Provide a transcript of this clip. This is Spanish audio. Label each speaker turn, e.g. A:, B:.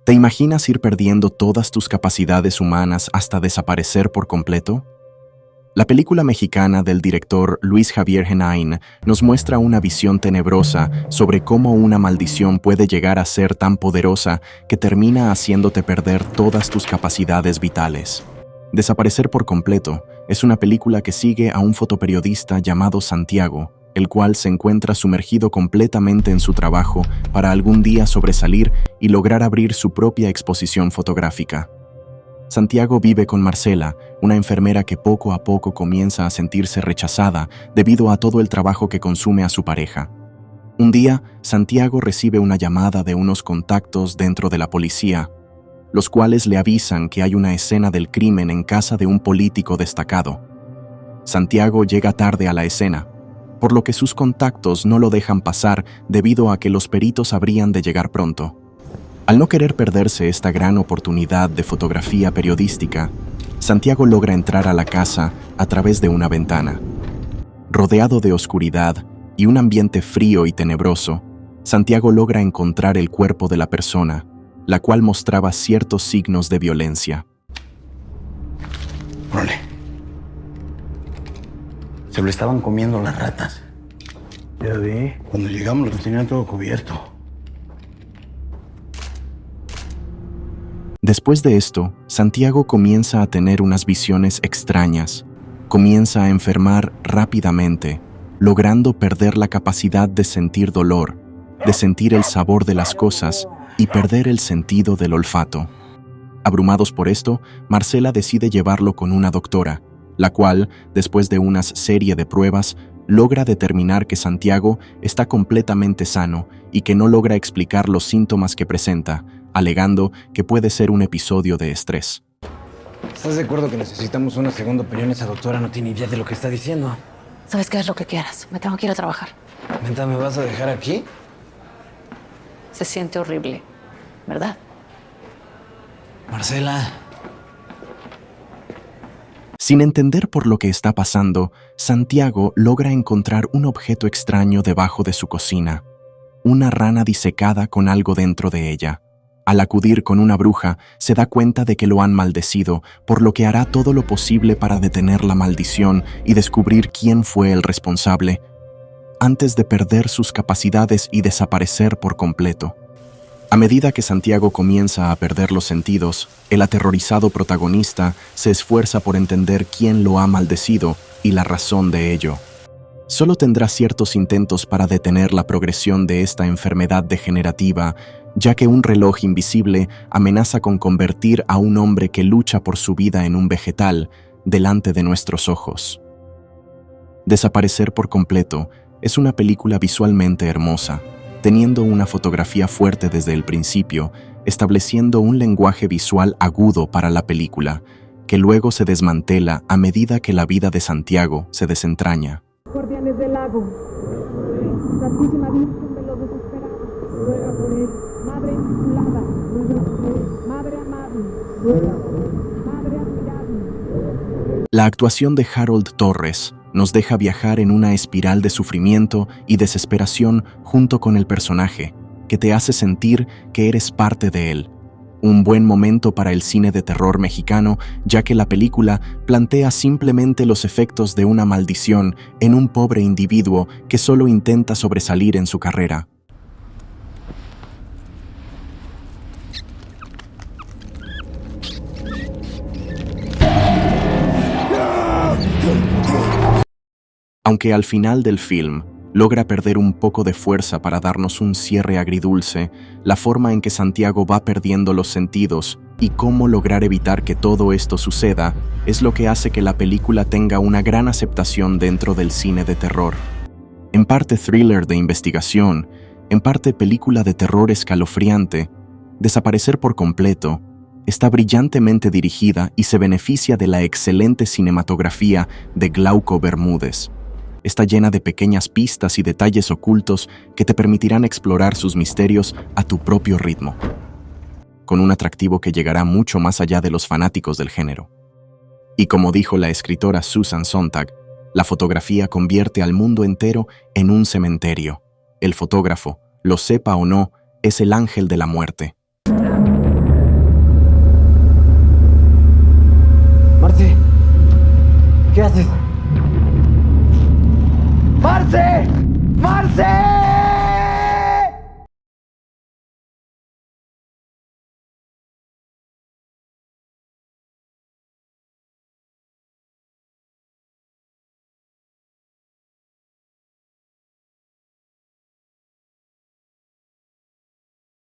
A: ¿Te imaginas ir perdiendo todas tus capacidades humanas hasta desaparecer por completo? La película mexicana del director Luis Javier Genain nos muestra una visión tenebrosa sobre cómo una maldición puede llegar a ser tan poderosa que termina haciéndote perder todas tus capacidades vitales. Desaparecer por completo es una película que sigue a un fotoperiodista llamado Santiago, el cual se encuentra sumergido completamente en su trabajo para algún día sobresalir y lograr abrir su propia exposición fotográfica. Santiago vive con Marcela, una enfermera que poco a poco comienza a sentirse rechazada debido a todo el trabajo que consume a su pareja. Un día, Santiago recibe una llamada de unos contactos dentro de la policía, los cuales le avisan que hay una escena del crimen en casa de un político destacado. Santiago llega tarde a la escena, por lo que sus contactos no lo dejan pasar debido a que los peritos habrían de llegar pronto. Al no querer perderse esta gran oportunidad de fotografía periodística, Santiago logra entrar a la casa a través de una ventana. Rodeado de oscuridad y un ambiente frío y tenebroso, Santiago logra encontrar el cuerpo de la persona, la cual mostraba ciertos signos de violencia.
B: ¡Órale! Se lo estaban comiendo las ratas.
C: Ya vi.
B: Cuando llegamos lo tenían todo cubierto.
A: Después de esto, Santiago comienza a tener unas visiones extrañas. Comienza a enfermar rápidamente, logrando perder la capacidad de sentir dolor, de sentir el sabor de las cosas y perder el sentido del olfato. Abrumados por esto, Marcela decide llevarlo con una doctora, la cual, después de una serie de pruebas, logra determinar que Santiago está completamente sano y que no logra explicar los síntomas que presenta, alegando que puede ser un episodio de estrés.
B: ¿Estás de acuerdo que necesitamos una segunda opinión? Esa doctora no tiene idea de lo que está diciendo.
D: ¿Sabes qué es lo que quieras? Me tengo que ir a trabajar.
B: ¿Neta me vas a dejar aquí?
D: Se siente horrible, ¿verdad?
B: Marcela.
A: Sin entender por lo que está pasando, Santiago logra encontrar un objeto extraño debajo de su cocina, una rana disecada con algo dentro de ella. Al acudir con una bruja, se da cuenta de que lo han maldecido, por lo que hará todo lo posible para detener la maldición y descubrir quién fue el responsable, antes de perder sus capacidades y desaparecer por completo. A medida que Santiago comienza a perder los sentidos, el aterrorizado protagonista se esfuerza por entender quién lo ha maldecido y la razón de ello. Solo tendrá ciertos intentos para detener la progresión de esta enfermedad degenerativa, ya que un reloj invisible amenaza con convertir a un hombre que lucha por su vida en un vegetal delante de nuestros ojos. Desaparecer por completo es una película visualmente hermosa, teniendo una fotografía fuerte desde el principio, estableciendo un lenguaje visual agudo para la película, que luego se desmantela a medida que la vida de Santiago se desentraña.
E: Guardianes del lago, Santísima Virgen de los Desesperados, ruega por él. Madre Inmaculada, ruega por él. Madre amable, ruega por él. Madre admirable.
A: La actuación de Harold Torres nos deja viajar en una espiral de sufrimiento y desesperación junto con el personaje, que te hace sentir que eres parte de él. Un buen momento para el cine de terror mexicano, ya que la película plantea simplemente los efectos de una maldición en un pobre individuo que solo intenta sobresalir en su carrera. Aunque al final del film logra perder un poco de fuerza para darnos un cierre agridulce, la forma en que Santiago va perdiendo los sentidos y cómo lograr evitar que todo esto suceda es lo que hace que la película tenga una gran aceptación dentro del cine de terror. En parte thriller de investigación, en parte película de terror escalofriante, Desaparecer por completo está brillantemente dirigida y se beneficia de la excelente cinematografía de Glauco Bermúdez. Está llena de pequeñas pistas y detalles ocultos que te permitirán explorar sus misterios a tu propio ritmo, con un atractivo que llegará mucho más allá de los fanáticos del género. Y como dijo la escritora Susan Sontag, la fotografía convierte al mundo entero en un cementerio. El fotógrafo, lo sepa o no, es el ángel de la muerte.
B: ¿Qué haces? ¡Marce! ¡Marce!